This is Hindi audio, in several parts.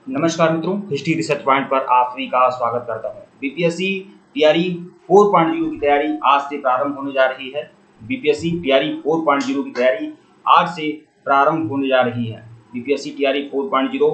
नमस्कार मित्रों, हिस्ट्री रिसर्च पॉइंट पर आप सभी का स्वागत करता हूं। बीपीएससी टीआरई 4.0 की तैयारी आज से प्रारंभ होने जा रही है। बीपीएससी टीआरई 4.0 की तैयारी आज से प्रारंभ होने जा रही है। बीपीएससी टीआरई 4.0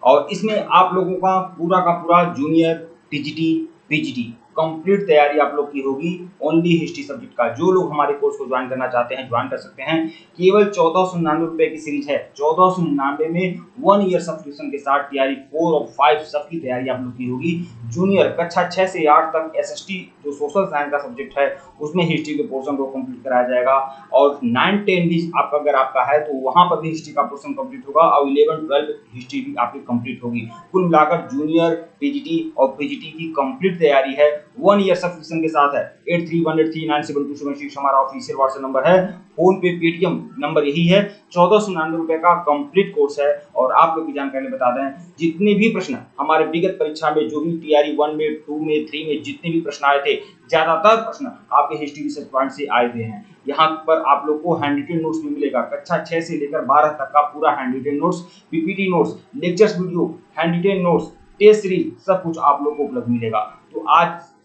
और इसमें आप लोगों का पूरा जूनियर टीजीटी पीजीटी कंप्लीट तैयारी आप लोग की होगी। ओनली हिस्ट्री सब्जेक्ट का जो लोग हमारे कोर्स को ज्वाइन करना चाहते हैं ज्वाइन कर सकते हैं। केवल 1499 रुपए की सीरीज है। 1499 में 1 ईयर सब्सक्रिप्शन के साथ टीआरई 4 और 5 सबकी तैयारी आप लोग की होगी। जूनियर कक्षा 6 से 8 तक एसएसटी जो सोशल साइंस का सब्जेक्ट है उसमें हिस्ट्री के पोर्शन को कंप्लीट कराया जाएगा और 9-10 भी आपका अगर आपका है तो वहां पर भी हिस्ट्री का पोर्शन कंप्लीट होगा और 11-12 हिस्ट्री भी आपकी कंप्लीट होगी। कुल मिलाकर जूनियर पीजीटी और पीजीटी की कंप्लीट तैयारी है। 1 ईयर सब्सक्रिप्शन के साथ है। 8318397276 हमारा ऑफिशियल व्हाट्सएप नंबर है। फोन पे पेटीएम नंबर यही है। 1499 रुपए का कंप्लीट कोर्स है। और आप लोग की जानकारी बता दें, जितने भी प्रश्न हमारे विगत परीक्षा में जो भी टीआरई 1 में 2 में 3 में जितने भी प्रश्न आए थे, ज्यादातर प्रश्न आपके हिस्ट्री रिसर्च पॉइंट से आए हुए हैं। यहाँ पर आप लोग को हैंड रिटेन नोट्स भी मिलेगा। कक्षा 6 से लेकर 12 तक का पूरा handwritten notes, PPT notes, lectures video, handwritten notes, test series सब कुछ आप लोग को उपलब्ध मिलेगा। तो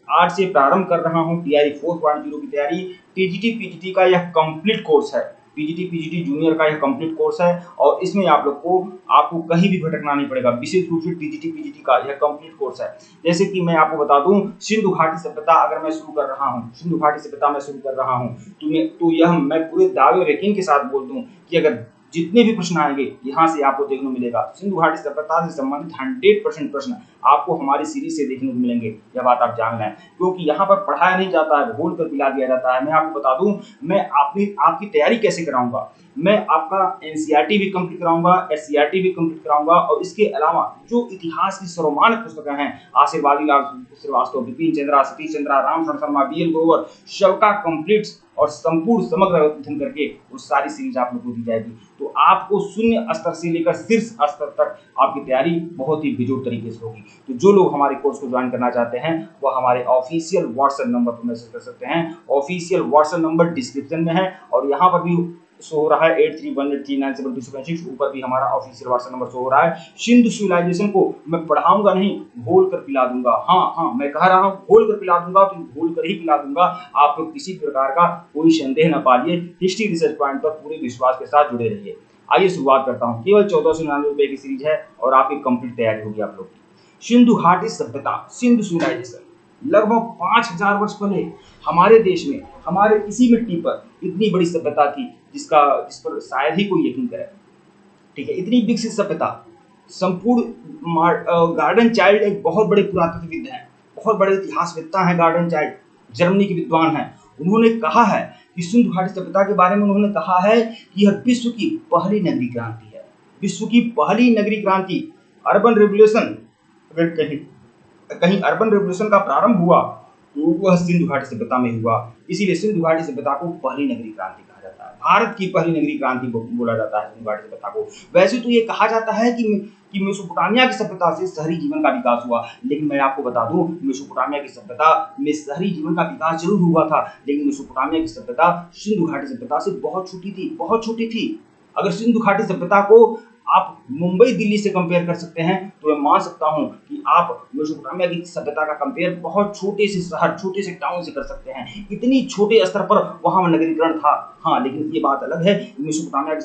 आज से प्रारंभ कर रहा हूं टीआरई 4.0 की तैयारी। टीजीटी पीजीटी का यह कंप्लीट कोर्स है। पीजीटी पीजीटी जूनियर का यह कंप्लीट कोर्स है और इसमें आपको कहीं भी भटकना नहीं पड़ेगा। विशेष रूप से टीजीटी पीजीटी का यह कंप्लीट कोर्स है। जैसे कि मैं आपको बता दूं, सिंधु घाटी सभ्यता अगर मैं शुरू कर रहा हूं, सिंधु घाटी सभ्यता मैं शुरू कर रहा हूं तो यह मैं पूरे दावे और यकीन के साथ बोल दूं कि अगर जितने भी प्रश्न आएंगे यहाँ से आपको देखने को मिलेगा। सिंधु घाटी सभ्यता से संबंधित 100% प्रश्न आपको हमारी सीरीज से देखने को मिलेंगे। यह बात आप जान लें, क्योंकि यहाँ पर पढ़ाया नहीं जाता है, घोल कर पिला दिया जाता है। मैं आपको बता दूं, मैं आपकी तैयारी कैसे कराऊंगा। मैं आपका एनसीईआरटी भी कंप्लीट कराऊंगा, एससीईआरटी भी कंप्लीट कराऊंगा और इसके अलावा जो इतिहास की सर्वमान्य पुस्तकें हैं, आशीर्वादी लाल श्रीवास्तव, बिपिन चंद्रा, सतीश चंद्रा, रामशरण शर्मा, बीएल ग्रोवर, सबका कंप्लीट और संपूर्ण समग्र अध्ययन करके वो सारी सीरीज आप लोग को दी जाएगी। तो आपको शून्य स्तर से लेकर शीर्ष स्तर तक आपकी तैयारी बहुत ही बेजोड़ तरीके से होगी। तो जो लोग हमारे कोर्स को ज्वाइन करना चाहते हैं वह हमारे ऑफिशियल व्हाट्सएप नंबर पर मैसेज कर सकते हैं। ऑफिशियल व्हाट्सएप नंबर डिस्क्रिप्शन में है और यहाँ पर भी शो हो रहा है 8318397276। ऊपर भी हमारा ऑफिशियल व्हाट्सएप नंबर शो हो रहा है। सिंधु सिविलाइजेशन को मैं पढ़ाऊंगा नहीं, घोल कर पिला दूंगा। हाँ, मैं कह रहा हूँ घोल कर पिला दूंगा, तो घोल कर ही पिला दूंगा। आप लोग किसी प्रकार का कोई संदेह न पालिए। हिस्ट्री रिसर्च पॉइंट पर पूरे विश्वास के साथ जुड़े रहिए। आइए शुरुआत करता हूँ। केवल 1499 रुपए की सीरीज है और आपकी कंप्लीट तैयारी होगी आप लोग की। सिंधु घाटी सभ्यता, सिंधु सिविलाइजेशन लगभग 5000 वर्ष पहले हमारे देश में, हमारे इसी मिट्टी पर इतनी बड़ी सभ्यता थी जिस पर शायद ही कोई यकीन करे। ठीक है, इतनी विकसित सभ्यता। संपूर्ण गार्डन चाइल्ड एक बहुत बड़े पुरातत्वविद हैं, बहुत बड़े इतिहासवेत्ता हैं। गार्डन चाइल्ड जर्मनी के विद्वान हैं। उन्होंने कहा है कि सिंधु घाटी सभ्यता के बारे में उन्होंने कहा है कि यह विश्व की पहली नगरीय क्रांति है। विश्व की पहली नगरीय क्रांति, अर्बन रेवोल्यूशन, अगर कहीं अर्बन रेवोल्यूशन का प्रारंभ हुआ तो वह सिंधु घाटी सभ्यता में हुआ। इसीलिए सिंधु घाटी सभ्यता को पहली नगरीय क्रांति कहा जाता है। भारत की पहली नगरीय क्रांति बोला जाता है सिंधु घाटी सभ्यता को। वैसे तो ये कहा जाता है कि मेसोपोटामिया की सभ्यता से शहरी जीवन का विकास हुआ, लेकिन मैं आपको बता दूं, मेसोपोटामिया की सभ्यता में शहरी जीवन का विकास जरूर हुआ था, लेकिन मेसोपोटामिया की सभ्यता सिंधु घाटी सभ्यता से बहुत छोटी थी। अगर सिंधु घाटी सभ्यता को आप मुंबई दिल्ली से कंपेयर कर सकते हैं तो मैं मान सकता हूं कि आप मेसोपोटामिया की सभ्यता का कंपेयर बहुत छोटे से शहर, छोटे से टाउन से कर सकते हैं। इतनी छोटे स्तर पर वहां नगरीकरण था। हाँ, लेकिन ये बात अलग है, मेसोपोटामिया की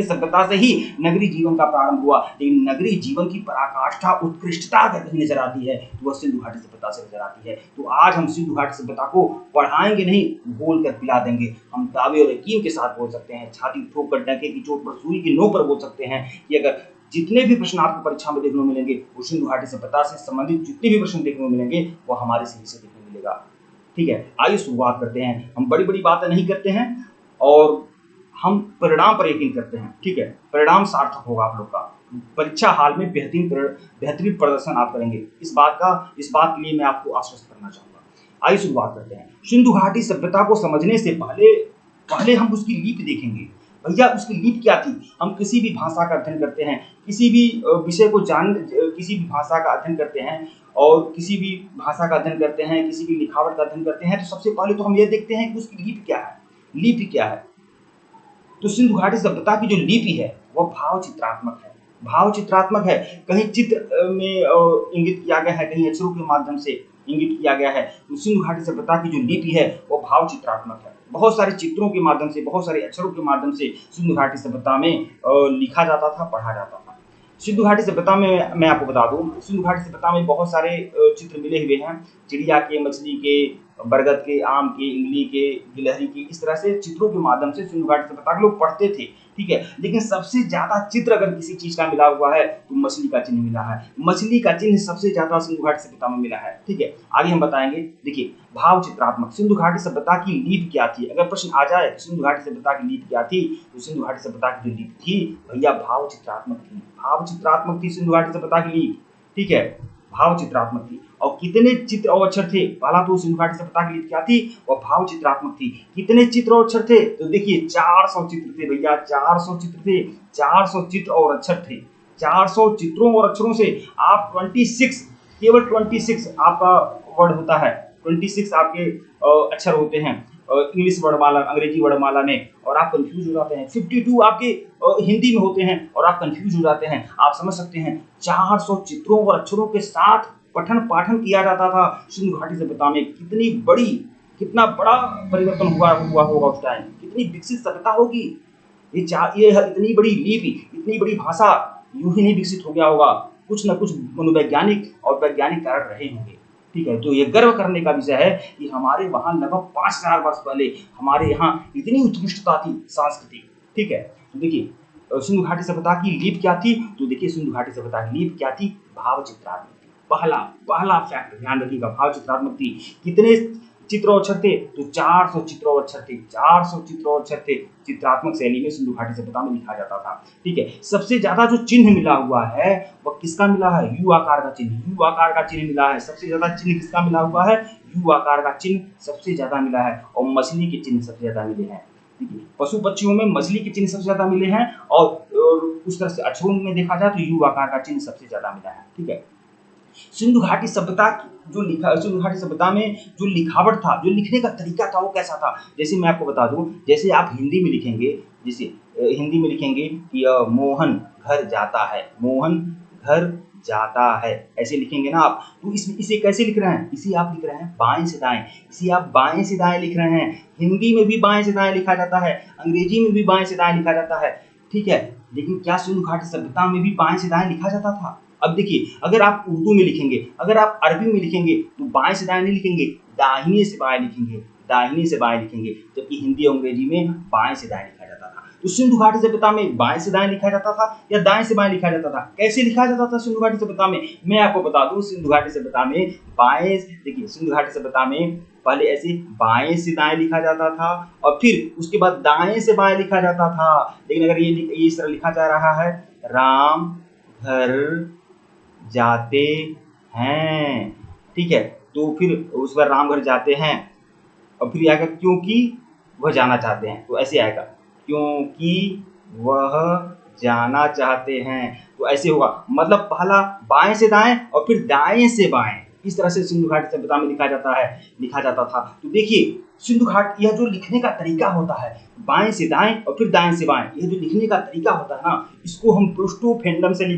सभ्यता से ही नगरीय जीवन का प्रारंभ हुआ। लेकिन नगरीय जीवन की पराकाष्ठा, उत्कृष्टता अगर कहीं नजर आती है तो वह सिंधु घाटी सभ्यता से नजर आती है। तो आज हम सिंधु घाटी सभ्यता को पढ़ाएंगे नहीं, बोल कर पिला देंगे। हम दावे और यकीन के साथ बोल सकते हैं, छाती ठोक कर डंके की चोट पर सुई की नोक पर बोल सकते हैं कि अगर जितने भी प्रश्न आपको परीक्षा में देखने को मिलेंगे वो सिंधु घाटी सभ्यता से संबंधित जितने भी प्रश्न देखने को मिलेंगे वो हमारे सीरीज से देखने को मिलेगा। ठीक है, आइए शुरुआत करते हैं। हम बड़ी बड़ी बातें नहीं करते हैं और हम परिणाम पर यकीन करते हैं। ठीक है, परिणाम सार्थक होगा आप लोग का। परीक्षा हाल में बेहतरीन प्रदर्शन आप करेंगे। इस बात के लिए मैं आपको आश्वस्त करना चाहूंगा। आइए शुरुआत करते हैं। सिंधु घाटी सभ्यता को समझने से पहले हम उसकी लिपि देखेंगे। भैया उसकी लिपि क्या थी। हम किसी भी भाषा का अध्ययन करते हैं, किसी भी विषय को किसी भी भाषा का अध्ययन करते हैं और किसी भी भाषा का अध्ययन करते हैं, किसी भी लिखावट का अध्ययन करते हैं, तो सबसे पहले तो हम ये देखते हैं कि उसकी लिपि क्या है। लिपि क्या है। तो सिंधु घाटी सभ्यता की जो लिपि है वह भाव चित्रात्मक है। भाव चित्रात्मक है, कहीं चित्र में इंगित किया गया है, कहीं अक्षरों के माध्यम से इंगित किया गया है। तो सिंधु घाटी सभ्यता की जो लिपि है वो भाव चित्रात्मक है। बहुत सारे चित्रों के माध्यम से, बहुत सारे अक्षरों के माध्यम से सिंधु घाटी सभ्यता में लिखा जाता था, पढ़ा जाता था। सिंधु घाटी सभ्यता में मैं आपको बता दूं, सिंधु घाटी सभ्यता में बहुत सारे चित्र मिले हुए हैं, चिड़िया के, मछली के, बरगद के, आम के, इमली के, गिलहरी के, इस तरह से चित्रों के माध्यम से सिंधु घाटी सभ्यता के लोग पढ़ते थे, ठीक है। लेकिन सबसे ज्यादा चित्र अगर किसी चीज का मिला हुआ है तो मछली का चिन्ह मिला है। मछली का चिन्ह सबसे ज्यादा सिंधु घाटी सभ्यता में मिला है, ठीक है। आगे हम बताएंगे। देखिए, भाव चित्रात्मक सिंधु घाटी सभ्यता की लिपि क्या थी? अगर प्रश्न आ जाए कि सिंधु घाटी सभ्यता की लिपि क्या थी, तो सिंधु घाटी सभ्यता की जो लिपि थी भैया भाव चित्रात्मक थी। भाव चित्रात्मक थी सिंधु घाटी सभ्यता की लिपि, ठीक है, भाव चित्रात्मक थी। और कितने चित्र और अक्षर थे? पहला तो सिंधु घाटी सभ्यता की लिपि क्या थी? और भाव चित्रात्मक थी। कितने चित्र और अक्षर थे? तो देखिए 400 चित्र थे भैया, 400 चित्र थे, 400 चित्र और अक्षर थे। 400 चित्रों और अक्षरों से आप 26, केवल 26 आपका वर्ड होता है, 26 आपके अक्षर होते हैं इंग्लिश वर्णमाला, अंग्रेजी वर्णमाला में, और आप कंफ्यूज हो जाते हैं। 52 आपके हिंदी में होते हैं और आप कंफ्यूज हो जाते हैं। आप समझ सकते हैं 400 चित्रों और अक्षरों के साथ पठन पाठन किया जाता था सिंधु घाटी सभ्यता में। कितना बड़ा परिवर्तन हुआ होगा उस टाइम, कितनी विकसित सभ्यता होगी। ये इतनी बड़ी लिपि, इतनी बड़ी भाषा यूं ही नहीं विकसित हो गया होगा, कुछ न कुछ मनोवैज्ञानिक और वैज्ञानिक कारण रहे होंगे, ठीक है। तो ये गर्व करने का विषय है कि हमारे वहां लगभग 5000 वर्ष पहले हमारे यहाँ इतनी उत्कृष्टता थी सांस्कृतिक, ठीक है। तो देखिए सिंधु घाटी सभ्यता की लिपि क्या थी? तो देखिए सिंधु घाटी सभ्यता की लिपि क्या थी? भाव चित्रात्मक थी। पहला फैक्ट ध्यान रखिएगा, भाव चित्रात्मक थी। कितने चित्र और अक्षर थे? तो 400 चित्र और अक्षर थे, 400 चित्र और अक्षर थे। चित्रात्मक शैली में सिंधु घाटी सभ्यता में लिखा जाता था, ठीक है। सबसे ज्यादा जो चिन्ह मिला हुआ है वह किसका मिला है? यू आकार का चिन्ह, यू आकार का चिन्ह मिला है। सबसे ज्यादा चिन्ह किसका मिला हुआ है? यू आकार का चिन्ह सबसे ज्यादा मिला है। और मछली के चिन्ह सबसे ज्यादा मिले हैं, ठीक है। पशु पक्षियों में मछली के चिन्ह सबसे ज्यादा मिले हैं, और उस तरह से अक्षरों में देखा जाए तो यू आकार का चिन्ह सबसे ज्यादा मिला है, ठीक है। सिंधु घाटी सभ्यता सिंधु घाटी सभ्यता में जो लिखावट था, जो लिखने का तरीका था, वो कैसा था? जैसे मैं आपको बता दूं, जैसे आप हिंदी में लिखेंगे, जैसे हिंदी में लिखेंगे कि मोहन घर जाता है, मोहन घर जाता है, ऐसे लिखेंगे ना आप, तो इसे कैसे लिख रहे हैं? इसे आप लिख रहे हैं बाएं से दाएं, इसे आप बाएं से दाएं लिख रहे हैं। हिंदी में भी बाएं से दाएं लिखा जाता है, अंग्रेजी में भी बाएं से दाएं लिखा जाता है, ठीक है। लेकिन क्या सिंधु घाटी सभ्यता में भी बाएं से दाएं लिखा जाता था? अब देखिए, अगर आप उर्दू में लिखेंगे, अगर आप अरबी में लिखेंगे तो बाएं से दाएं नहीं लिखेंगे, दाहिने से बाएं लिखेंगे, दाहिने से बाएं लिखेंगे। जबकि हिंदी और अंग्रेजी में बाएं से दाएं लिखा जाता था। तो सिंधु घाटी सभ्यता में बाएं से दाएं लिखा जाता था या दाएं से बाएं लिखा जाता था? कैसे लिखा जाता था सिंधु घाटी सभ्यता में? मैं आपको बता दूं, सिंधु घाटी सभ्यता में देखिए सिंधु घाटी सभ्यता में पहले ऐसे बाएं से दाएं लिखा जाता था, और फिर उसके बाद दाएं से बाएं लिखा जाता था। लेकिन अगर ये इस तरह लिखा जा रहा है, राम घर जाते हैं, ठीक है, तो फिर उस पर राम घर जाते हैं, और फिर आएगा क्योंकि वह जाना चाहते हैं, तो ऐसे आएगा क्योंकि वह जाना चाहते हैं, तो ऐसे होगा। मतलब पहला बाएं से दाएं और फिर दाएं से बाएं, इस तरह से सिंधु घाटी सभ्यता में लिखा जाता था। तो देखिए सिंधु घाटी, यह जो लिखने का तरीका होता है, बाएं से दाएं और फिर दाएं से बाएं, यह जो लिखने का तरीका होता है ना, इसको हम ब्रूस्टो-फ्रेंडम शैली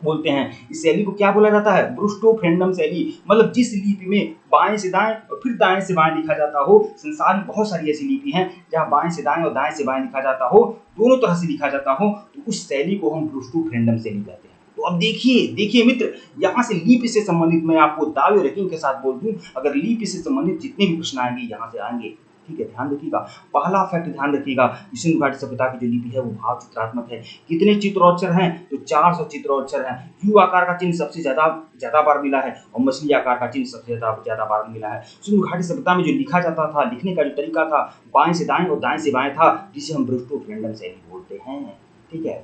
बोलते हैं। इस शैली को क्या बोला जाता है? ब्रूस्टो-फ्रेंडम शैली। मतलब जिस लिपि में बाएं से दाएं और फिर दाएं से बाएं लिखा जाता हो, संसार में बहुत सारी ऐसी लिपि हैं जहां बाएं से दाएं और दाएं से बाएं लिखा जाता हो, दोनों तरह से लिखा जाता हो, तो उस शैली को हम ब्रूस्टो-फ्रेंडम शैली कहते हैं। तो अब देखिए मित्र, यहाँ से लिपि से संबंधित मैं आपको दावे यकीन के साथ बोल दूं, अगर लिपि से संबंधित जितने भी प्रश्न आएंगे यहाँ से आएंगे, ठीक है। ध्यान रखिएगा, पहला फैक्ट ध्यान रखिएगा, सिंधु घाटी सभ्यता की जो लिपि है वो भाव चित्रात्मक है। कितने चित्र और अक्षर हैं? तो 400 चित्र और अक्षर हैं। यू आकार का चिन्ह सबसे ज्यादा बार मिला है, और मछली आकार का चिन्ह सबसे ज्यादा बार मिला है। सिंधु घाटी सभ्यता में जो लिखा जाता था, लिखने का जो तरीका था, बाएं से दाएं और दाएं से बाएं था, जिसे हम ब्रूस्टो-फ्रेंडम शैली बोलते हैं, ठीक है।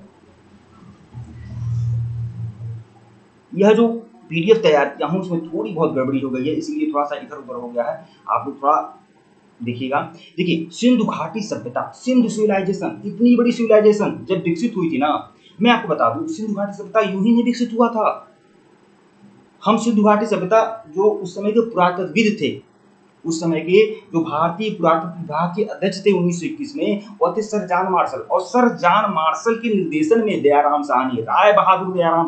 यह जो पीडीएफ तैयार किया हूं उसमें थोड़ी बहुत गड़बड़ी हो गई है, इसलिए थोड़ा सा इधर उधर हो गया है, आप लोग थोड़ा देखिएगा। देखिए सिंधु घाटी सभ्यता, सिंधु सिविलाइजेशन, इतनी बड़ी सिविलाइजेशन जब विकसित हुई थी ना, मैं आपको बता दूं, सिंधु घाटी सभ्यता यूं ही नहीं विकसित हुआ था। हम सिंधु घाटी सभ्यता, जो उस समय के पुरातत्वविद थे, उस समय के जो भारतीय पुरातत्व विभाग के अध्यक्ष थे 1921 में, वो थे सर जॉन मार्शल। और सर जॉन मार्शल के निर्देशन में दयाराम साहनी, राय बहादुर दयाराम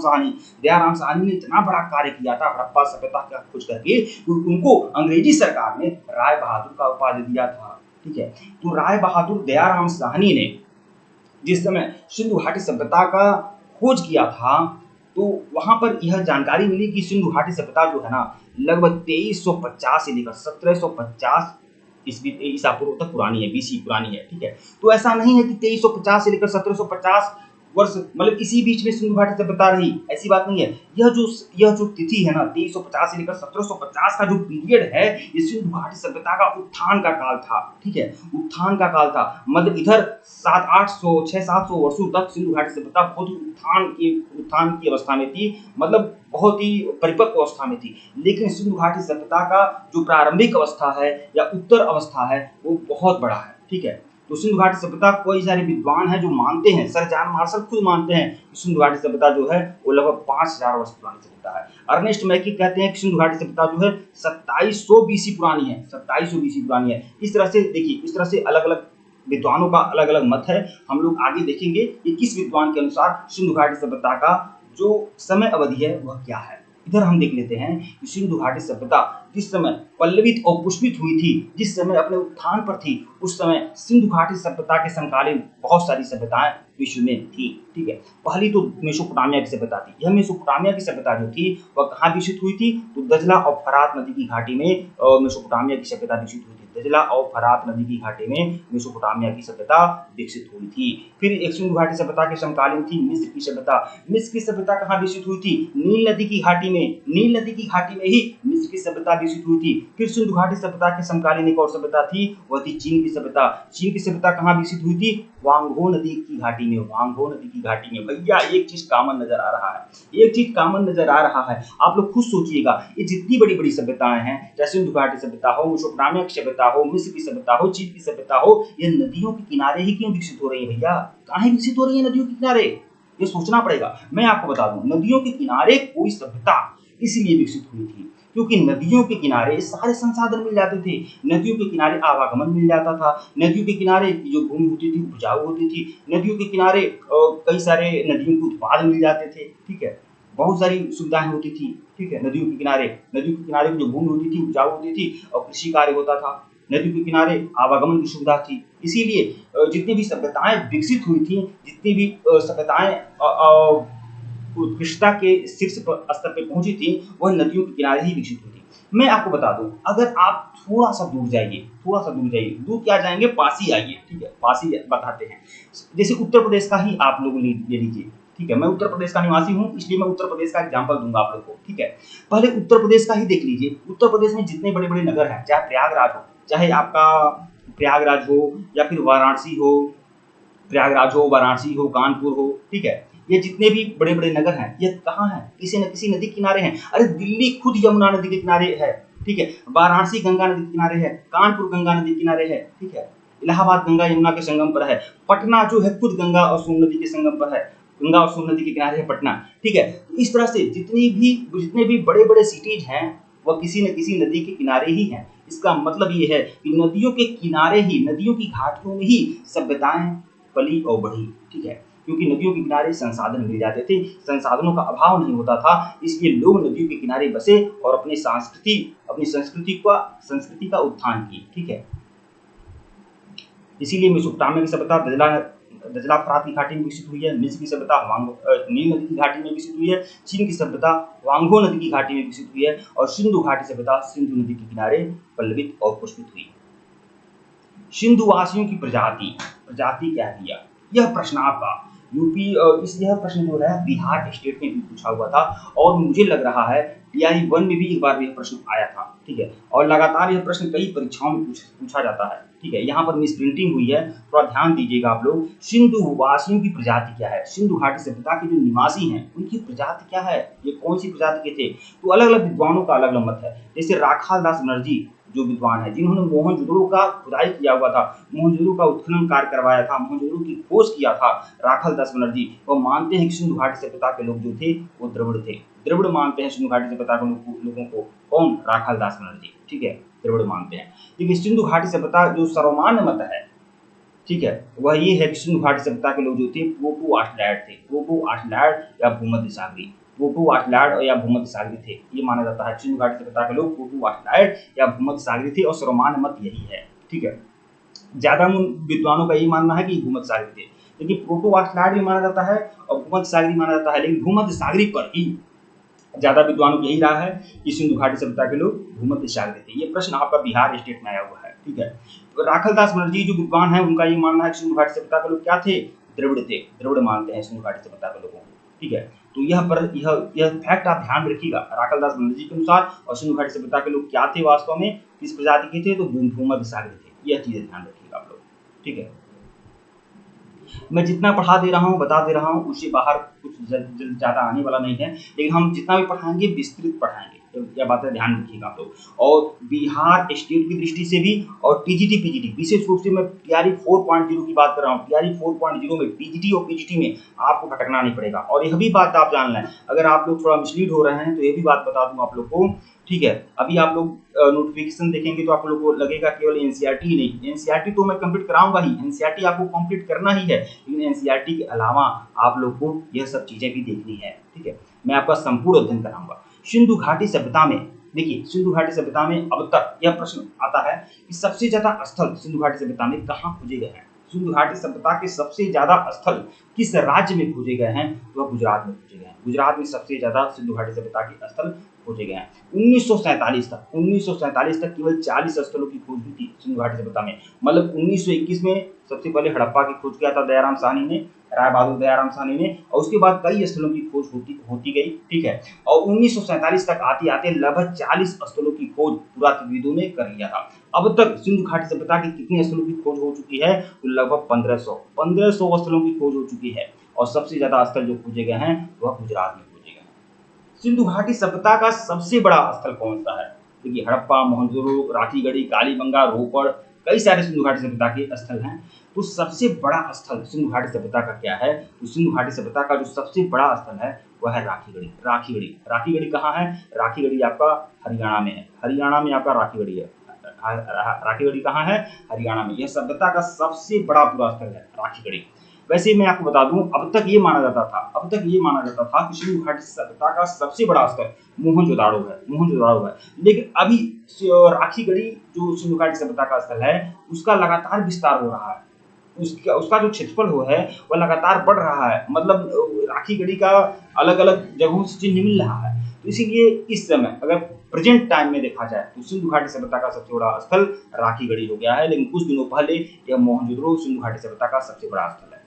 साहनी ने इतना बड़ा कार्य किया था हड़प्पा सभ्यता का खोज करके, उनको अंग्रेजी सरकार ने राय बहादुर का उपाधि दिया था। ठीक है, तो राय बहादुर दयाराम साहनी ने जिस समय सिंधु घाटी सभ्यता का खोज किया था, तो वहां पर यह जानकारी मिली कि सिंधु घाटी सभ्यता जो है ना, लगभग 2350 से लेकर 1750 ईसा पूर्व तक पुरानी है, बीसी पुरानी है। ठीक है, तो ऐसा नहीं है कि 2350 से लेकर 1750 वर्ष, मतलब इसी बीच में सिंधु घाटी सभ्यता रही, ऐसी बात नहीं है। यह जो तिथि है ना, 2350 से लेकर 1750 का जो पीरियड है, ये सिंधु घाटी सभ्यता का उत्थान का काल था। ठीक है, उत्थान का काल था, मतलब इधर 600-700 वर्षों तक सिंधु घाटी सभ्यता बहुत ही उत्थान की अवस्था में थी, मतलब बहुत ही परिपक्व अवस्था में थी। लेकिन सिंधु घाटी सभ्यता का जो प्रारंभिक अवस्था है या उत्तर अवस्था है, वो बहुत बड़ा है। ठीक है, तो सिंधु घाटी सभ्यता कई सारे विद्वान हैं जो मानते हैं, सर जॉन मार्शल खुद मानते हैं कि सिंधु घाटी सभ्यता जो है वो लगभग 5000 वर्ष पुरानी सभ्यता है। अर्नेस्ट मैकी कहते हैं कि सिंधु घाटी सभ्यता जो है 2700 बीसी पुरानी है, 2700 बीसी पुरानी है। इस तरह से देखिए, इस तरह से अलग अलग विद्वानों का अलग अलग मत है। हम लोग आगे देखेंगे कि किस विद्वान के अनुसार सिंधु घाटी सभ्यता का जो समय अवधि है वह क्या है। इधर हम देख लेते हैं कि सिंधु घाटी सभ्यता जिस समय पल्लवित और पुष्पित हुई थी, जिस समय अपने उत्थान पर थी, उस समय सिंधु घाटी सभ्यता के समकालीन बहुत सारी सभ्यताएं विश्व में थी। ठीक है, पहली तो मेसोपोटामिया की सभ्यता थी। यह मेसोपोटामिया की सभ्यता जो थी वह कहाँ विकसित हुई थी, तो दजला और फरात नदी की घाटी में मेसोपोटामिया की सभ्यता विकसित हुई थी। दजला और फरात नदी की घाटी में मेसोपोटामिया की सभ्यता विकसित हुई थी। फिर एक सिंधु घाटी सभ्यता के समकालीन थी मिस्र की सभ्यता। मिस्र की सभ्यता कहाँ विकसित हुई थी, नील नदी की घाटी में, नील नदी की घाटी में ही मिस्र की सभ्यता विकसित हुई थी। फिर सिंधु घाटी सभ्यता के समकालीन एक और सभ्यता थी, वह थी चीन की सभ्यता। चीन की सभ्यता कहाँ विकसित हुई थी, वांगहो नदी की घाटी में, वांगहो नदी की घाटी में। भैया एक चीज कॉमन नजर आ रहा है, एक चीज कॉमन नजर आ रहा है। आप लोग खुद सोचिएगा, ये जितनी बड़ी बड़ी सभ्यताएं हैं, चाहे सिंधु घाटी सभ्यता हो, मेसोपोटामिया की सभ्यता हो, मिस्र की सभ्यता हो, चीन की सभ्यता हो, ये नदियों के किनारे ही क्यों विकसित हो रही है भैया? काहे विकसित हो रही है नदियों के किनारे? ये सोचना पड़ेगा। मैं आपको बता दूं, नदियों के किनारे कोई सभ्यता इसलिए विकसित हुई थी क्योंकि नदियों के किनारे सारे संसाधन मिल जाते थे। नदियों के किनारे आवागमन मिल जाता था, नदियों के किनारे जो भूमि होती थी उपजाऊ होती थी, नदियों के किनारे कई सारे नदियों के उत्पाद मिल जाते थे। ठीक है, बहुत सारी सुविधाएं होती थी। ठीक है, नदियों के किनारे की जो भूमि होती थी उपजाऊ होती थी और कृषि कार्य होता था। नदियों के किनारे आवागमन की सुविधा थी, इसीलिए जितनी भी सभ्यताएं विकसित हुई थी, जितनी भी सभ्यताएं उत्कृष्टता के शीर्ष स्तर पर पहुंची थी, वह नदियों के किनारे ही विकसित हुई थी। मैं आपको बता दूं, अगर आप थोड़ा सा दूर जाइए, दूर क्या जाएंगे, पासी आइए। ठीक है, पासी बताते हैं। जैसे उत्तर प्रदेश का ही आप लोग ले लीजिए। ठीक है, मैं उत्तर प्रदेश का निवासी हूं, इसलिए मैं उत्तर प्रदेश का एग्जांपल दूंगा आप लोग को। ठीक है, पहले उत्तर प्रदेश का ही देख लीजिए। उत्तर प्रदेश में जितने बड़े बड़े नगर हैं, चाहे प्रयागराज हो, चाहे आपका प्रयागराज हो या फिर वाराणसी हो, कानपुर हो। ठीक है, ये जितने भी बड़े बड़े नगर हैं, ये कहाँ हैं, किसी न किसी नदी किनारे हैं। अरे दिल्ली खुद यमुना नदी के किनारे है। ठीक है, वाराणसी गंगा नदी के किनारे है, कानपुर गंगा नदी के किनारे है। ठीक है, इलाहाबाद गंगा यमुना के संगम पर है, पटना जो है खुद गंगा और सोन नदी के संगम पर है, गंगा और सोन नदी के किनारे है पटना। ठीक है, तो इस तरह से जितने भी बड़े बड़े सिटीज हैं, वह किसी न किसी नदी के किनारे ही हैं। इसका मतलब ये है कि नदियों के किनारे ही, नदियों की घाटियों में ही सभ्यताएं पली और बढ़ी। ठीक है, क्योंकि नदियों के किनारे संसाधन मिल जाते थे, संसाधनों का अभाव नहीं होता था, इसलिए लोग नदियों के किनारे बसे और अपनी संस्कृति का उत्थान किए। ठीक है, इसीलिए मेसोपोटामिया की सभ्यता दजला फरात की घाटी में विकसित हुई है, मिस्र की सभ्यता नील नदी की घाटी में विकसित हुई है, चीन की सभ्यता वांगहो नदी की घाटी में विकसित हुई है और सिंधु घाटी सभ्यता सिंधु नदी के किनारे पल्लवित और पुष्पित हुई। सिंधुवासियों की प्रजाति क्या दिया, यह प्रश्न आपका यह प्रश्न जो है बिहार स्टेट में भी पूछा हुआ था और मुझे लग रहा है TRE 1 में भी एक बार यह प्रश्न आया था। ठीक है, और लगातार यह प्रश्न कई परीक्षाओं में पूछा जाता है। ठीक है, यहाँ पर मिस प्रिंटिंग हुई है, थोड़ा ध्यान दीजिएगा आप लोग। सिंधुवासियों की प्रजाति क्या है, सिंधु घाटी सभ्यता के जो निवासी हैं उनकी प्रजाति क्या है, ये कौन सी प्रजाति के थे? तो अलग अलग विद्वानों का अलग अलग मत है। जैसे राखाल दास बनर्जी जो विद्वान है, जिन्होंने मोहनजोदड़ो का खुदाई किया हुआ था, मोहनजोदड़ो का उत्खनन कार्य करवाया था, मोहनजोदड़ो की खोज किया था राखाल दास बनर्जी, वो मानते हैं कि सिंधु घाटी सभ्यता के लोग जो थे वो द्रविड़ थे। द्रविड़ मानते हैं सिंधु घाटी सभ्यता के लोगों को। कौन? राखाल दास बनर्जी। ठीक है, द्रविड़ मानते हैं। देखिए सिंधु घाटी सभ्यता जो सर्वमान्य मत है, ठीक है, वह ये है कि सिंधु घाटी सभ्यता के लोग जो थे प्रोटो आर्टलैड थे, प्रोटो आर्टलैड या भूमध्य सागरी, प्रोटो आर्टलैड या भूमध्य सागरी थे, ये माना जाता है। सिंधु घाटी सभ्यता के लोग प्रोटो आर्टलैड या भूमध्य सागरी थे और सर्वमान्य मत यही है, ठीक है। ज्यादा विद्वानों का यही मानना है कि भूमध्य सागरी थे, लेकिन प्रोटो आर्टलैड भी माना जाता है और भूमध्य सागरी माना जाता है, लेकिन भूमध्य सागरी पर ही ज्यादा विद्वानों की यही रहा है कि सिंधु घाटी सभ्यता के लोग भूमध्य सागरी थे। ये प्रश्न आपका बिहार स्टेट में आया हुआ है, ठीक है। तो राखलदास बनर्जी जो विद्वान है उनका ये मानना है कि सिंधु घाटी सभ्यता के लोग क्या थे, द्रविड़ थे, द्रविड़ मानते हैं सिंधु घाटी सभ्यता के लोगों को, ठीक है। तो यह फैक्ट आप ध्यान में रखिएगा, राखलदास बनर्जी के अनुसार और सिंधु घाटी सभ्यता के लोग क्या थे वास्तव में, किस प्रजाति के थे, तो भूमध्य सागरी थे। यह चीजें ध्यान रखिएगा आप लोग, ठीक है। मैं जितना पढ़ा दे रहा हूँ, बता दे रहा हूँ, उससे बाहर कुछ ज्यादा आने वाला नहीं है, लेकिन हम जितना भी पढ़ाएंगे विस्तृत पढ़ाएंगे, यह बातें ध्यान रखिएगा आप लोग। और बिहार स्टेट की दृष्टि से भी और टीजीटी पीजीटी, विशेष रूप से मैं टीआरई 4.0 की बात कर रहा हूँ, टीआरई 4.0 में टीजीटी और पीजीटी में आपको भटकना नहीं पड़ेगा। और यह भी बात आप जान लें, अगर आप लोग थोड़ा मिसलीड हो रहे हैं तो यह भी बात बता दूं आप लोग को, ठीक है। अभी आप लोग नोटिफिकेशन देखेंगे तो आप लोगों को लगेगा केवल एनसीईआरटी ही नहीं, एनसीईआरटी तो मैं कंप्लीट कराऊंगा ही, एनसीईआरटी आपको कंप्लीट करना ही है, लेकिन एनसीईआरटी के अलावा आप लोग को यह सब चीजें भी देखनी है, ठीक है। मैं आपका संपूर्ण अध्ययन कराऊंगा। सिंधु घाटी सभ्यता में देखिए, सिंधु घाटी सभ्यता में अब तक यह प्रश्न आता है कि सबसे ज्यादा स्थल सिंधु घाटी सभ्यता में कहाँ खोजे गए हैं। सिंधु घाटी सभ्यता के सबसे ज्यादा स्थल किस राज्य में खोजे गए हैं, तो वह गुजरात में खोजे गए हैं। गुजरात में सबसे ज्यादा सिंधु घाटी सभ्यता के स्थल खोजे गए हैं। 1947 तक केवल 40 स्थलों की खोज हुई थी सिंधु घाटी सभ्यता में। मतलब 1921 में सबसे पहले हड़प्पा की खोज किया था दयाराम साहनी ने, राय बहादुर दयाराम साहनी ने, और उसके बाद कई स्थलों की खोज होती गई, ठीक है। और 1947 तक आते आते लगभग 40 स्थलों की खोज पुरातत्वविदों ने कर लिया था। अब तक सिंधु घाटी सभ्यता की कितने स्थलों की खोज हो चुकी है, तो लगभग 1500 स्थलों की खोज हो चुकी है। और सबसे ज्यादा स्थल जो खोजे गए हैं वह गुजरात में खोजे गए हैं। सिंधु घाटी सभ्यता का सबसे बड़ा स्थल कौन सा है? देखिए, हड़प्पा, मोहनजोदड़ो, राखीगढ़ी, कालीबंगा, रोपड़, कई सारे सिंधु घाटी सभ्यता के स्थल हैं। तो सबसे बड़ा स्थल सिंधु घाटी सभ्यता का क्या है? तो सिंधु घाटी सभ्यता का जो सबसे बड़ा स्थल है वह है राखीगढ़ी। राखीगढ़ी कहाँ है? राखीगढ़ी आपका हरियाणा में है, हरियाणा में आपका राखीगढ़ी है। राखीगढ़ी कहाँ है? हरियाणा में। यह सभ्यता का सबसे बड़ा पूरा स्थल है राखीगढ़ी। वैसे मैं आपको बता दूं, अब तक ये माना जाता था कि सिंधु घाटी सभ्यता का सबसे बड़ा स्थल मोहनजोदाड़ो है, लेकिन अभी राखीगढ़ी जो सिंधु घाटी सभ्यता का स्थल है उसका लगातार विस्तार हो रहा है। उसका जो क्षेत्रफल है वह लगातार बढ़ रहा है। मतलब राखीगढ़ी का अलग अलग जगहों से चिन्ह मिल रहा है। तो इसीलिए इस समय अगर प्रेजेंट टाइम में देखा जाए तो सिंधु घाटी सभ्यता का सबसे बड़ा स्थल राखीगढ़ी हो गया है। लेकिन कुछ दिनों पहले यह मोहनजोदड़ो सिंधु घाटी सभ्यता का सबसे बड़ा स्थल है।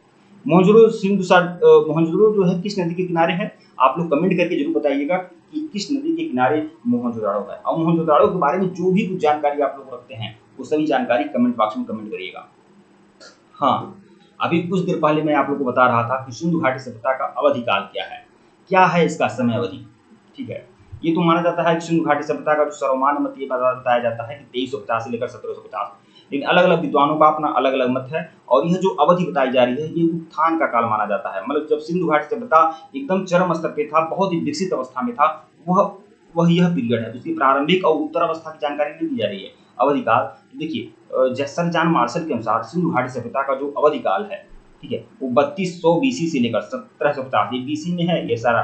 मोहनजोदड़ो जो है किस नदी के किनारे है? आप लोग कमेंट करके जरूर बताइएगा कि किस नदी के किनारे मोहनजोदड़ो है। और मोहनजोदड़ो के बारे में जो भी कुछ जानकारी आप लोग रखते हैं वो सभी जानकारी कमेंट बॉक्स में कमेंट करिएगा। हाँ, अभी कुछ देर पहले मैं आप लोग को बता रहा था कि सिंधु घाटी सभ्यता का अवधि काल क्या है इसका समय अवधि, ठीक है। ये तो माना जाता है कि सिंधु घाटी सभ्यता का जो सर्वमान्य मत ये बताया जाता है कि 2350 से लेकर 1750, लेकिन अलग अलग विद्वानों का अपना अलग अलग मत है। और यह जो अवधि बताई जा रही है ये उत्थान का काल माना जाता है। मतलब जब सिंधु घाटी सभ्यता एकदम चरम स्तर पे था, बहुत ही विकसित अवस्था में था, वह यह पीरियड है। उसकी प्रारंभिक और उत्तर अवस्था की जानकारी नहीं दी जा रही है। अवधि काल देखिए, सर जॉन मार्शल के अनुसार सिंधु घाटी सभ्यता का जो अवधि काल है, ठीक है, वो 3200 बीसी से लेकर 1750, ये बीसी में है, ये सारा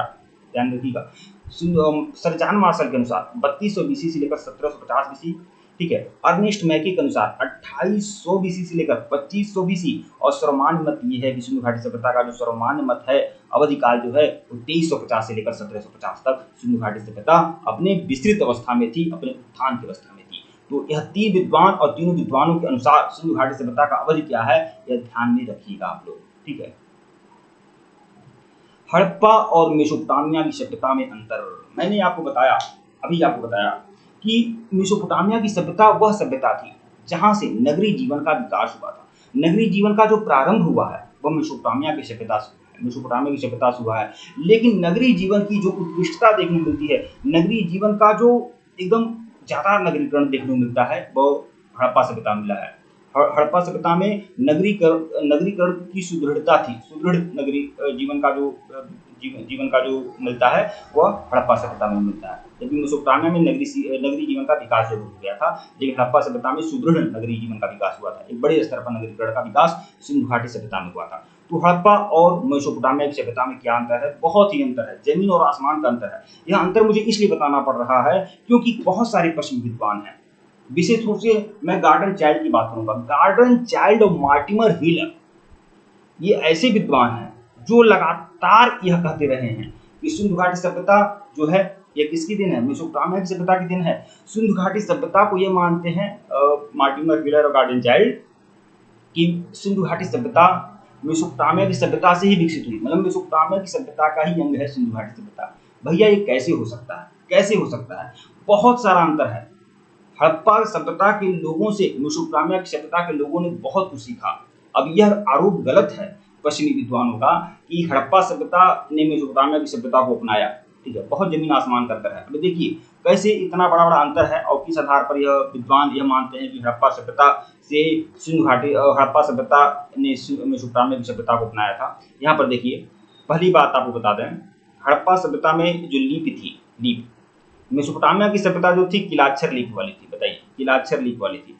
ध्यान रखिएगा। सर जॉन मार्शल के अनुसार 3200 बीसी से लेकर 1750 बीसी, ठीक है। अर्नेस्ट मैकी के अनुसार 2800 बीसी से लेकर 2500 बीसी। और सर्वमान्य मत ये है कि सिंधु घाटी सभ्यता का जो सर्वमान्य मत है अवधि काल जो है वो 2350 से लेकर 1750 तक सिंधु घाटी सभ्यता अपने विस्तृत अवस्था में थी, अपने उत्थान की अवस्था में थी। तो यह तीन विद्वान और तीनों विद्वानों के अनुसार सिंधु घाटी सभ्यता का अवधि क्या है यह ध्यान में रखिएगा आप लोग, ठीक है। हड़प्पा और मेसोपोटामिया की सभ्यता में अंतर। मैंने आपको बताया कि मेसोपोटामिया की सभ्यता वह सभ्यता थी जहां से नगरीय जीवन का विकास हुआ था। नगरीय जीवन का जो प्रारंभ हुआ है वह मेसोपोटामिया की सभ्यता से हुआ है। लेकिन नगरीय जीवन की जो उत्कृष्टता देखने को मिलती है, नगरीय जीवन का जो एकदम ज्यादा नगरीकरण देखने को मिलता है वो हड़प्पा सभ्यता मिला है। हड़प्पा सभ्यता में नगरीकरण की सुदृढ़ता थी। सुदृढ़ नगरी जीवन का जो मिलता है वह हड़प्पा सभ्यता में मिलता है। जबकि मेसोपोटामिया में नगरी जीवन का विकास जरूर हो गया था, लेकिन हड़प्पा सभ्यता में सुदृढ़ नगरी जीवन का विकास हुआ था। एक बड़े स्तर पर नगरीकरण का विकास सिंधु घाटी सभ्यता में हुआ था। तो हड़प्पा और मेसोपोटामिया की सभ्यता में क्या अंतर है? बहुत ही अंतर है, जमीन और आसमान का अंतर है। यह अंतर मुझे इसलिए बताना पड़ रहा है क्योंकि बहुत सारे पश्चिमी विद्वान हैं। विशेष रूप से मैं गार्डन चाइल्ड की बात करूंगा। गार्डन चाइल्ड और मार्टिमर हीलर, ये ऐसे विद्वान हैं जो लगातार यह कहते रहे हैं कि सिंधु घाटी सभ्यता जो है ये किसकी दिन है? मेसोपोटामिया की सभ्यता की दिन है। सिंधु घाटी सभ्यता को ये मानते हैं मार्टिमर हीलर और गार्डन चाइल्ड कि सिंधु घाटी सभ्यता मेसोपोटामिया की सभ्यता से ही विकसित हुई, मतलब मेसोपोटामिया की सभ्यता का ही अंग है सिंधु घाटी सभ्यता। भैया ये कैसे हो सकता है? कैसे हो सकता है? बहुत सारा अंतर है। हड़प्पा सभ्यता के लोगों से मेसोपोटामिया की सभ्यता के लोगों ने बहुत कुछ सीखा। अब यह आरोप गलत है पश्चिमी विद्वानों का कि हड़प्पा सभ्यता ने मेसोपोटामिया की सभ्यता को अपनाया। ठीक है, बहुत जमीन आसमान का अंतर है। अभी देखिए कैसे इतना बड़ा बड़ा अंतर है और किस आधार पर यह विद्वान यह मानते हैं कि हड़प्पा सभ्यता से सिंधु घाटी हड़प्पा सभ्यता ने मेसोपोटामिया की सभ्यता को अपनाया था। यहाँ पर देखिए, पहली बात आपको बता दें, हड़प्पा सभ्यता में जो लिपि थी, लिपि मेसोपोटामिया की सभ्यता जो थी किलाक्षर लिपि वाली थी। बताइए, किलाक्षर लिपि वाली थी,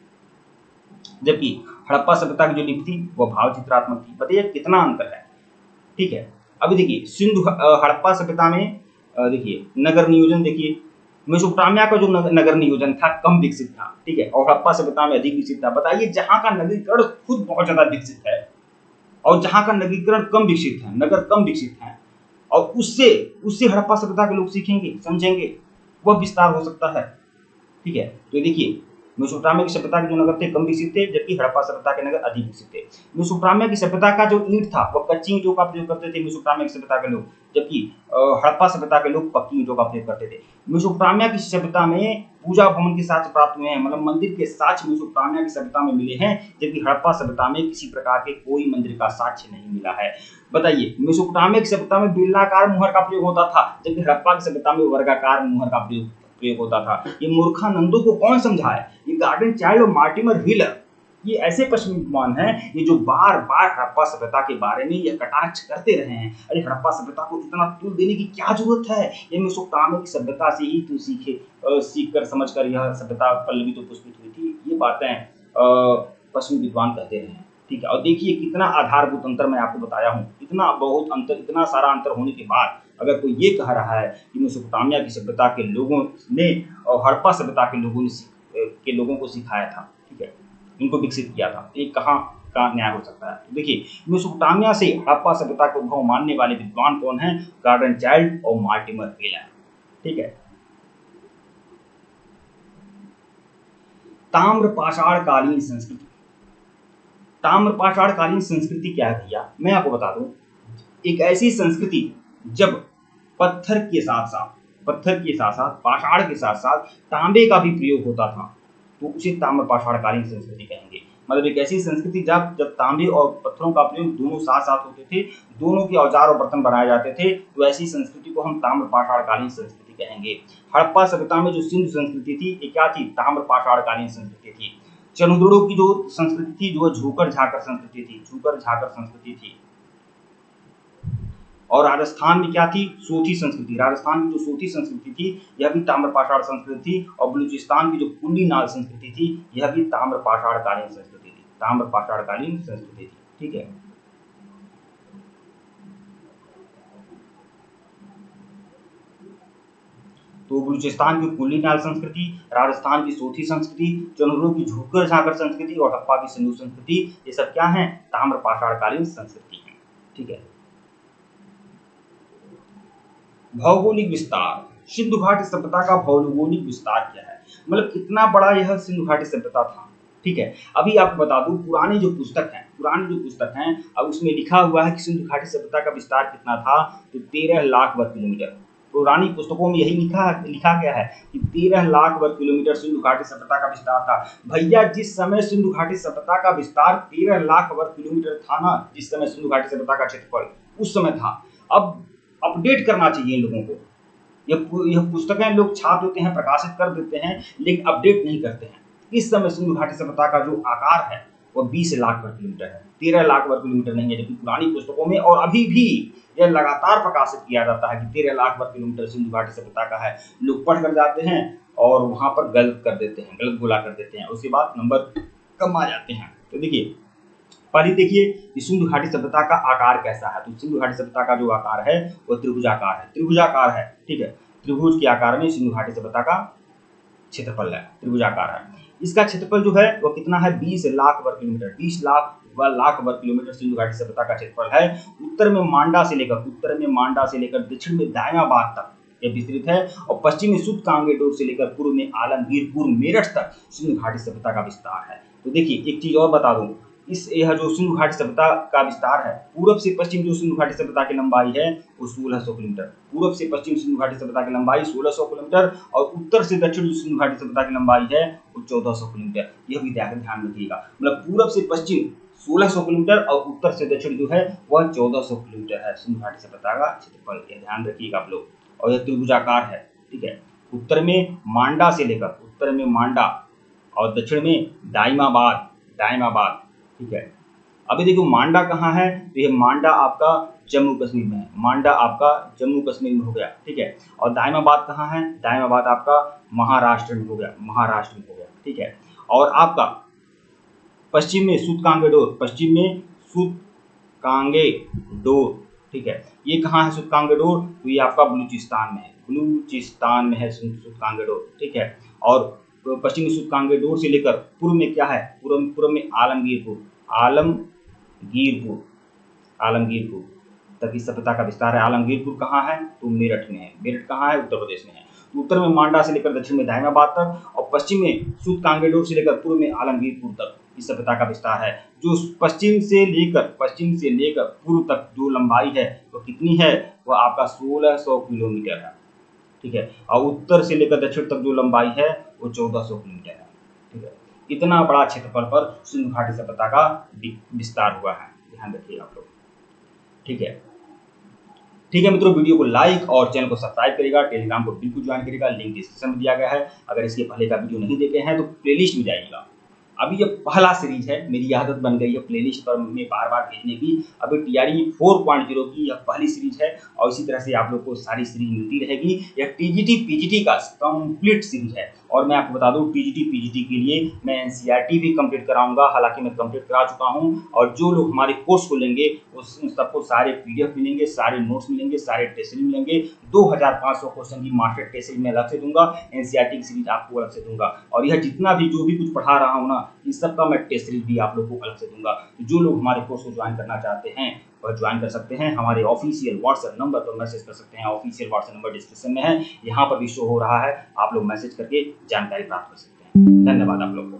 जबकि हड़प्पा सभ्यता की जो लिपि थी वह भाव चित्रात्मक थी। बताइए कितना अंतर है। ठीक है, अभी देखिए हड़प्पा सभ्यता में देखिए नगर नियोजन, देखिए मेसोपोटामिया का जो नगर नियोजन था कम विकसित था। ठीक है, और हड़प्पा सभ्यता में अधिक विकसित था। बताइए, जहां का नगरीकरण खुद बहुत ज्यादा विकसित है और जहां का नगरीकरण कम विकसित है, नगर कम विकसित है, और उससे हड़प्पा सभ्यता के लोग सीखेंगे, समझेंगे, वह विस्तार हो सकता है। ठीक है, तो देखिए मेसोपोटामिया की सभ्यता के जो नगर थे कम विकसित थे, जबकि हड़प्पा सभ्यता के नगर अधिक विकसित थे। मेसोपोटामिया की सभ्यता का जो ईंट था वह कच्ची ईंटों का प्रयोग करते थे मेसोपोटामिया की सभ्यता के लोग, जबकि हड़प्पा सभ्यता के लोग पक्की ईंटों का प्रयोग करते थे। मेसोपोटामिया की सभ्यता में पूजा भवन के साक्ष्य प्राप्त हुए हैं, मतलब मंदिर के साक्ष्य मेसोपोटामिया की सभ्यता में मिले हैं, जबकि हड़प्पा सभ्यता में किसी प्रकार के कोई मंदिर का साक्ष्य नहीं मिला है। बताइए, मेसोपोटामिया की सभ्यता में बेलनाकार मुहर का प्रयोग होता था, जबकि हड़प्पा की सभ्यता में वर्गाकार मुहर का प्रयोग होता था। ये मूर्खानंदों को कौन समझाए? ये गार्डन चाइल्ड और मार्टिमर हीलर, ये ऐसे पश्चिमी विद्वान हैं ये जो बार बार हड़प्पा सभ्यता के बारे में यह कटाक्ष करते रहे हैं। अरे हड़प्पा सभ्यता को इतना तुल देने की क्या जरूरत है? ये मेसोपोटामिया की सभ्यता से ही तू सीख कर समझ कर यह सभ्यता पल्लवी तो पुष्पित हुई थी। ये बातें पश्चिमी विद्वान कहते रहे हैं। ठीक है, और देखिए कितना आधारभूत अंतर मैं आपको बताया हूँ। इतना बहुत अंतर, इतना सारा अंतर होने के बाद अगर कोई ये कह रहा है कि मेसोपोटामिया की सभ्यता के लोगों ने और हड़प्पा सभ्यता के लोगों को सिखाया था, ठीक है, इनको विकसित किया था, ये कहाँ का न्याय हो सकता है? तो देखिए मेसोपोटामिया से हड़प्पा सभ्यता को उद्भव मानने वाले विद्वान कौन हैं? गार्डन चाइल्ड और मार्टिमर हीलर। ठीक है, ताम्रपाषाणकालीन संस्कृति। ताम्रपाषाणकालीन संस्कृति क्या है भैया? मैं आपको बता दूं, एक ऐसी संस्कृति जब पत्थर के साथ साथ पाषाण के साथ साथ तांबे का भी प्रयोग होता था, तो उसे ताम्रपाषाणकालीन संस्कृति कहेंगे। मतलब एक ऐसी संस्कृति जब तांबे और पत्थरों का प्रयोग दोनों साथ साथ होते थे, दोनों के औजार और बर्तन बनाए जाते थे, तो ऐसी संस्कृति को हम ताम्रपाषाणकालीन संस्कृति कहेंगे। हड़प्पा सभ्यता में जो सिंधु संस्कृति थी ये क्या थी? ताम्रपाषाणकालीन संस्कृति थी। चंद्रों की जो संस्कृति थी जो झूकर झाकर संस्कृति थी। और राजस्थान में क्या थी? सोथी संस्कृति। राजस्थान की जो सोथी संस्कृति थी यह भी ताम्रपाषाण संस्कृति थी, और बलूचिस्तान की जो कुंडी नाल संस्कृति थी यह भी ताम्रपाषाणकालीन संस्कृति थी। ठीक है, तो बलूचिस्तान की कुंडी नाल संस्कृति, राजस्थान की सोथी संस्कृति, चंद्रों की झूकर झाकर संस्कृति और हड़प्पा की सिंधु संस्कृति, ये सब क्या है? ताम्रपाषाणकालीन संस्कृति है। ठीक है, भौगोलिक विस्तार। सिंधु घाटी सभ्यता का भौगोलिक विस्तार क्या है? मतलब कितना बड़ा यह सिंधु घाटी सभ्यता था। ठीक है, अभी आपको बता दूं, पुरानी जो पुस्तक हैं अब उसमें लिखा हुआ है कि सिंधु घाटी सभ्यता का विस्तार कितना था, तो 13 लाख वर्ग किलोमीटर। पुरानी पुस्तकों में यही लिखा गया है कि 13 लाख वर्ग किलोमीटर सिंधु घाटी सभ्यता का विस्तार था। भैया जिस समय सिंधु घाटी सभ्यता का विस्तार 13 लाख वर्ग किलोमीटर था ना, जिस समय सिंधु घाटी सभ्यता का क्षेत्रफल उस समय था, अब अपडेट करना चाहिए इन लोगों को। यह पुस्तकें लोग छाप देते हैं, प्रकाशित कर देते हैं, लेकिन अपडेट नहीं करते हैं। इस समय सिंधु घाटी सभ्यता का जो आकार है वो 20 लाख वर्ग किलोमीटर है, 13 लाख वर्ग किलोमीटर नहीं है, जबकि पुरानी पुस्तकों में और अभी भी यह लगातार प्रकाशित किया जाता है कि 13 लाख वर्ग किलोमीटर सिंधु घाटी सभ्यता का है। लोग पढ़ कर जाते हैं और वहां पर गलत कर देते हैं, गलत बोला कर देते हैं, उसके बाद नंबर कम आ जाते हैं। तो देखिए पहले देखिए कि सिंधु घाटी सभ्यता का आकार कैसा है। तो सिंधु घाटी सभ्यता का जो आकार है वो त्रिभुजाकार है, त्रिभुजाकार है, ठीक है। त्रिभुज के आकार में सिंधु घाटी सभ्यता का क्षेत्रफल है, त्रिभुजाकार है। इसका क्षेत्रफल जो है वो कितना है, 20 लाख वर्ग किलोमीटर, 20 लाख वर्ग किलोमीटर सिंधु घाटी सभ्यता का क्षेत्रफल है। उत्तर में मांडा से लेकर दक्षिण में दायमाबाद तक यह विस्तृत है, और पश्चिम में सुत कांगेडोर से लेकर पूर्व में आलमगीरपुर मेरठ तक सिंधु घाटी सभ्यता का विस्तार है। तो देखिए एक चीज और बता दूं, यह जो सिंधु घाटी सभ्यता का विस्तार है, पूर्व से पश्चिम जो सिंधु घाटी सभ्यता की लंबाई है वो 1600 किलोमीटर, पूर्व से पश्चिम सिंधु घाटी सभ्यता की लंबाई 1600 किलोमीटर, और उत्तर से दक्षिण जो सिंधु घाटी सभ्यता की लंबाई है वो 1400 किलोमीटर। यह भी ध्यान रखिएगा, मतलब पूर्व से पश्चिम 1600 किलोमीटर और उत्तर से दक्षिण जो है वह 1400 किलोमीटर है सिंधु घाटी सभ्यता का क्षेत्रफल। यह ध्यान रखिएगा आप लोग। और यह त्रिभुजाकार है, ठीक है। उत्तर में मांडा और दक्षिण में दायमाबाद, ठीक है। अभी देखो मांडा कहाँ है, तो ये मांडा आपका जम्मू कश्मीर में है, मांडा आपका जम्मू कश्मीर में हो गया, ठीक है। और दायमाबाद कहाँ है, दायमाबाद आपका महाराष्ट्र में हो गया, ठीक है। और आपका पश्चिम में सुत कांगेडोर, ठीक है। ये कहाँ है सुत कांगेडोर, तो ये आपका बलूचिस्तान में है सुत कांगेडोर, ठीक है। और पश्चिमी सुत कांगेडोर से लेकर पूर्व में क्या है, पूर्व में आलमगीरपुर तक इस सभ्यता का विस्तार है। आलमगीरपुर कहाँ है, तो मेरठ में है। मेरठ कहाँ है, उत्तर प्रदेश में है। तो उत्तर में मांडा से लेकर दक्षिण में दायमाबाद तक, और पश्चिम में सुत कांगेडोर से लेकर पूर्व में आलमगीरपुर तक इस सभ्यता का विस्तार है। जो पश्चिम से लेकर पूर्व तक जो लंबाई है वो कितनी है, वह आपका 1600 किलोमीटर है, ठीक है। और उत्तर से लेकर दक्षिण तक जो लंबाई है वो 1400 किलोमीटर है, ठीक है। इतना बड़ा क्षेत्रफल पर सिंधु घाटी सभ्यता का विस्तार हुआ है, ध्यान रखिए आप लोग, ठीक है मित्रों। वीडियो को लाइक और चैनल को सब्सक्राइब करिएगा, टेलीग्राम को बिल्कुल ज्वाइन करिएगा, लिंक डिस्क्रिप्शन में दिया गया है। अगर इसके पहले का वीडियो नहीं देखे हैं तो प्लेलिस्ट में जाइएगा। अभी ये पहला सीरीज है, मेरी आदत बन गई है प्लेलिस्ट पर में बार बार भेजने की। अभी TRE 4.0 की यह पहली सीरीज है, और इसी तरह से आप लोग को सारी सीरीज मिलती रहेगी। यह TGT PGT का कंप्लीट सीरीज है, और मैं आपको बता दूं TGT PGT के लिए मैं NCERT भी कंप्लीट कराऊंगा, हालांकि मैं कंप्लीट करा चुका हूं। और जो लोग हमारे कोर्स को लेंगे उन सबको सारे PDF मिलेंगे, सारे नोट्स मिलेंगे, सारे टेस्ट सीरीज मिलेंगे। 2500 क्वेश्चन की मास्टर टेस्ट सीरीज मैं अलग से दूंगा, NCERT की सीरीज आपको अलग से दूंगा, और यह जितना भी जो भी कुछ पढ़ा रहा हूँ ना, इस सब का मैं टेस्ट सीरीज भी आप लोग को अलग से दूंगा। तो जो लोग हमारे कोर्स को ज्वाइन करना चाहते हैं वह ज्वाइन कर सकते हैं। हमारे ऑफिशियल व्हाट्सएप नंबर पर मैसेज कर सकते हैं, ऑफिशियल व्हाट्सएप नंबर डिस्क्रिप्शन में है, यहाँ पर भी शो हो रहा है, आप लोग मैसेज करके जानकारी प्राप्त कर सकते हैं। धन्यवाद आप लोग को।